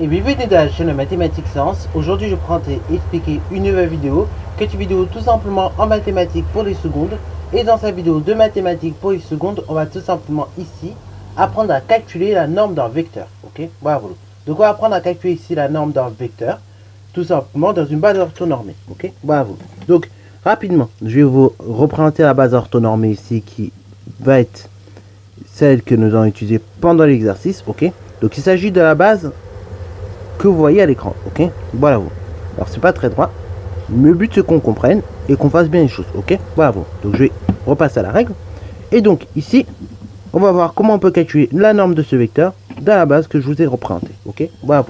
Et bienvenue dans la chaîne Mathématiques Sciences. Aujourd'hui je prends à expliquer une nouvelle vidéo, qui est une vidéo tout simplement en mathématiques pour les secondes. Et dans cette vidéo de mathématiques pour les secondes, on va tout simplement ici apprendre à calculer la norme d'un vecteur. Ok, voilà. Donc on va apprendre à calculer ici la norme d'un vecteur, tout simplement dans une base orthonormée. Ok, voilà. Donc rapidement, je vais vous représenter la base orthonormée ici qui va être celle que nous allons utiliser pendant l'exercice. Ok, donc il s'agit de la base que vous voyez à l'écran. Ok, voilà. Alors c'est pas très droit, mais le but c'est qu'on comprenne et qu'on fasse bien les choses. Ok, voilà. Donc je vais repasser à la règle. Et donc ici on va voir comment on peut calculer la norme de ce vecteur dans la base que je vous ai représentée. Ok, voilà.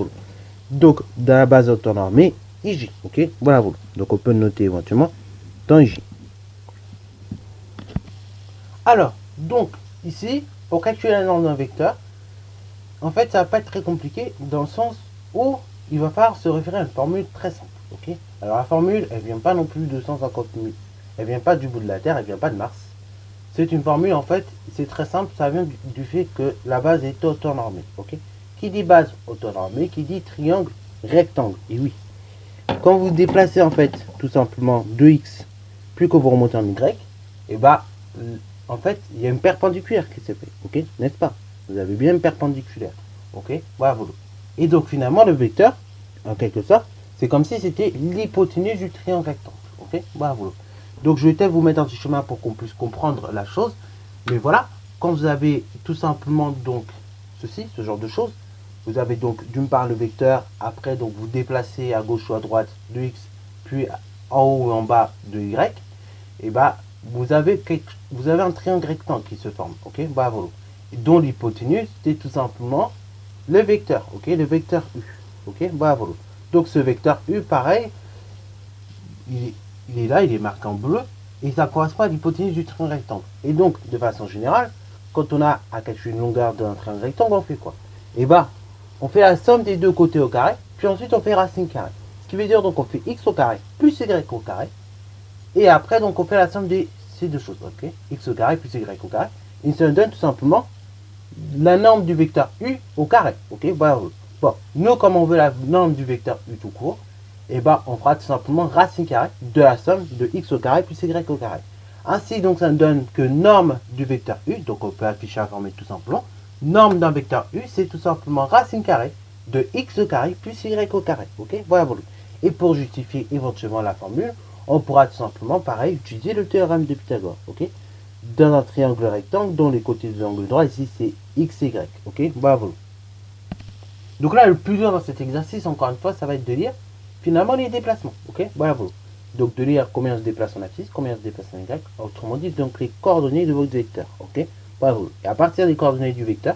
Donc dans la base orthonormée IJ. Ok, voilà. Donc on peut noter éventuellement dans IJ. Alors donc ici pour calculer la norme d'un vecteur, en fait ça va pas être très compliqué dans le sens où il va falloir se référer à une formule très simple. Ok, alors la formule elle vient pas non plus de 150 000, elle vient pas du bout de la terre, elle vient pas de Mars. C'est une formule, en fait, c'est très simple, ça vient du fait que la base est orthonormée. Ok, qui dit base orthonormée, qui dit triangle rectangle. Et oui, quand vous déplacez en fait tout simplement 2x plus que vous remontez en y, et bah en fait il y a une perpendiculaire qui s'est fait. Ok, n'est-ce pas? Vous avez bien une perpendiculaire. Ok, voilà. Et donc finalement le vecteur, en quelque sorte, c'est comme si c'était l'hypoténuse du triangle rectangle. Ok, voilà. Donc je vais peut-être vous mettre un petit chemin pour qu'on puisse comprendre la chose. Mais voilà, quand vous avez tout simplement donc ceci, ce genre de choses, vous avez donc d'une part le vecteur, après donc vous déplacez à gauche ou à droite de x, puis en haut ou en bas de y, et bah vous avez un triangle rectangle qui se forme. Ok, bah voilà. Dont l'hypoténuse, c'est tout simplement le vecteur, ok, le vecteur u. Ok, bah voilà. Donc ce vecteur u, pareil, il est là, il est marqué en bleu, et ça correspond à l'hypoténuse du triangle rectangle. Et donc, de façon générale, quand on a à calculer une longueur d'un triangle rectangle, on fait quoi? Et bah, on fait la somme des deux côtés au carré, puis ensuite on fait racine carrée. Ce qui veut dire donc on fait x au carré plus y au carré, et après donc on fait la somme de ces deux choses, ok, x au carré plus y au carré, et ça nous donne tout simplement la norme du vecteur u au carré, ok. Bon, nous comme on veut la norme du vecteur u tout court, et bah on fera tout simplement racine carrée de la somme de x au carré plus y au carré. Ainsi donc ça nous donne que norme du vecteur u, donc on peut afficher la formule tout simplement, norme d'un vecteur u c'est tout simplement racine carrée de x au carré plus y au carré, ok, voilà. Et pour justifier éventuellement la formule, on pourra tout simplement pareil utiliser le théorème de Pythagore, ok. Dans un triangle rectangle dont les côtés de l'angle droit ici c'est x, y, ok, voilà. Donc là le plus dur dans cet exercice encore une fois ça va être de lire finalement les déplacements, ok, voilà. Donc de lire combien se déplace en x, combien se déplace en y, autrement dit donc les coordonnées de votre vecteur, ok, voilà. Et à partir des coordonnées du vecteur,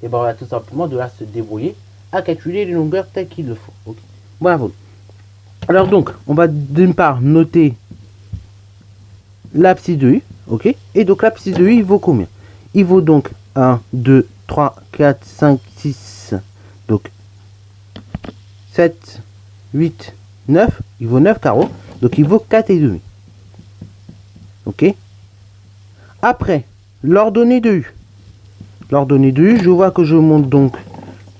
et ben on va tout simplement de là se débrouiller à calculer les longueurs telles qu'il le faut, ok, voilà. Alors donc on va d'une part noter l'abscisse de u, ok, et donc l'abscisse de u il vaut combien? Il vaut donc 1, 2, 3, 4, 5, 6, donc 7, 8, 9, il vaut 9 carreaux, donc il vaut 4 et demi. Ok. Après, l'ordonnée de u. L'ordonnée de u, je vois que je monte donc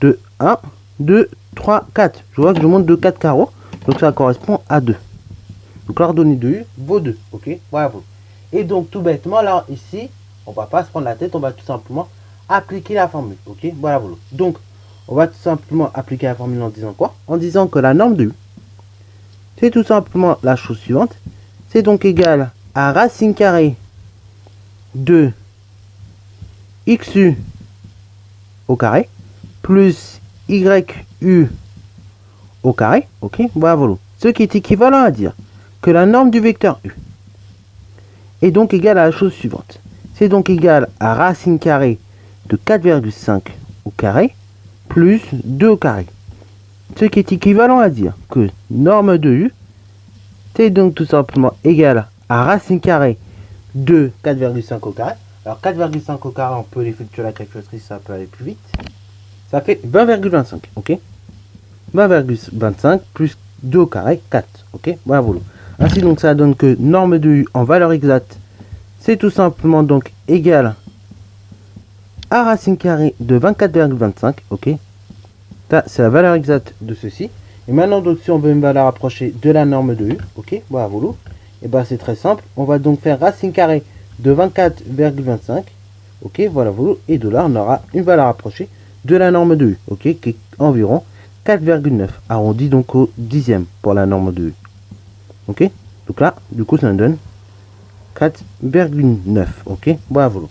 de 1, 2, 3, 4. Je vois que je monte de 4 carreaux, donc ça correspond à 2. Donc l'ordonnée de u vaut 2. Ok, voilà. Et donc tout bêtement, là, ici, on va pas se prendre la tête, on va tout simplement appliquer la formule. Ok, voilà. Donc, on va tout simplement appliquer la formule en disant quoi? En disant que la norme de u, c'est tout simplement la chose suivante. C'est donc égal à racine carrée de xu au carré plus yu au carré. Ok, voilà. Ce qui est équivalent à dire que la norme du vecteur u est donc égale à la chose suivante. C'est donc égal à racine carrée de 4,5 au carré plus 2 au carré. Ce qui est équivalent à dire que norme de u, c'est donc tout simplement égal à racine carrée de 4,5 au carré. Alors 4,5 au carré, on peut l'effectuer à la calculatrice, ça peut aller plus vite. Ça fait 20,25, ok. 20,25 plus 2 au carré, 4, ok. Voilà. Ainsi donc ça donne que norme de u en valeur exacte, c'est tout simplement donc égal à racine carrée de 24,25, ok. Ça, c'est la valeur exacte de ceci. Et maintenant, donc, si on veut une valeur approchée de la norme de U, ok, voilà, voilà. Et ben c'est très simple. On va donc faire racine carrée de 24,25. Ok, voilà, voilà. Et de là, on aura une valeur approchée de la norme de U, ok, qui est environ 4,9. Arrondi donc au dixième pour la norme de U. Ok, donc là, du coup, ça nous donne 4,9. Ok, voilà, voilà.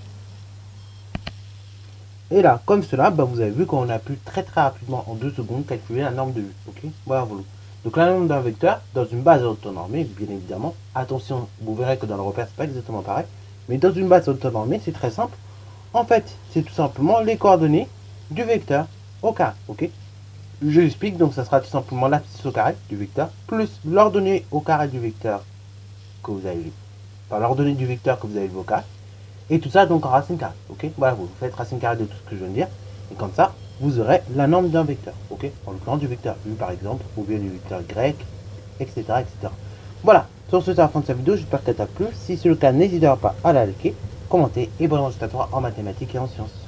Et là, comme cela, bah, vous avez vu qu'on a pu très rapidement, en 2 secondes, calculer la norme de U. Ok, voilà, voilà. Donc la norme d'un vecteur, dans une base autonormée, bien évidemment, attention, vous verrez que dans le repère, c'est pas exactement pareil, mais dans une base autonormée, c'est très simple. En fait, c'est tout simplement les coordonnées du vecteur au carré. Ok, je l'explique, donc ça sera tout simplement l'abscisse au carré du vecteur, plus l'ordonnée au carré du vecteur que vous avez vu. Enfin, l'ordonnée du vecteur que vous avez vu au carré. Et tout ça donc en racine carrée. Ok, voilà, vous faites racine carrée de tout ce que je viens de dire. Et comme ça, vous aurez la norme d'un vecteur. Ok, en l'occurrence du vecteur U par exemple, ou bien du vecteur grec, etc. etc. Voilà, sur ce, c'est la fin de cette vidéo. J'espère qu'elle t'a plu. Si c'est le cas, n'hésitez pas à la liker, commenter et bonne résultat en mathématiques et en sciences.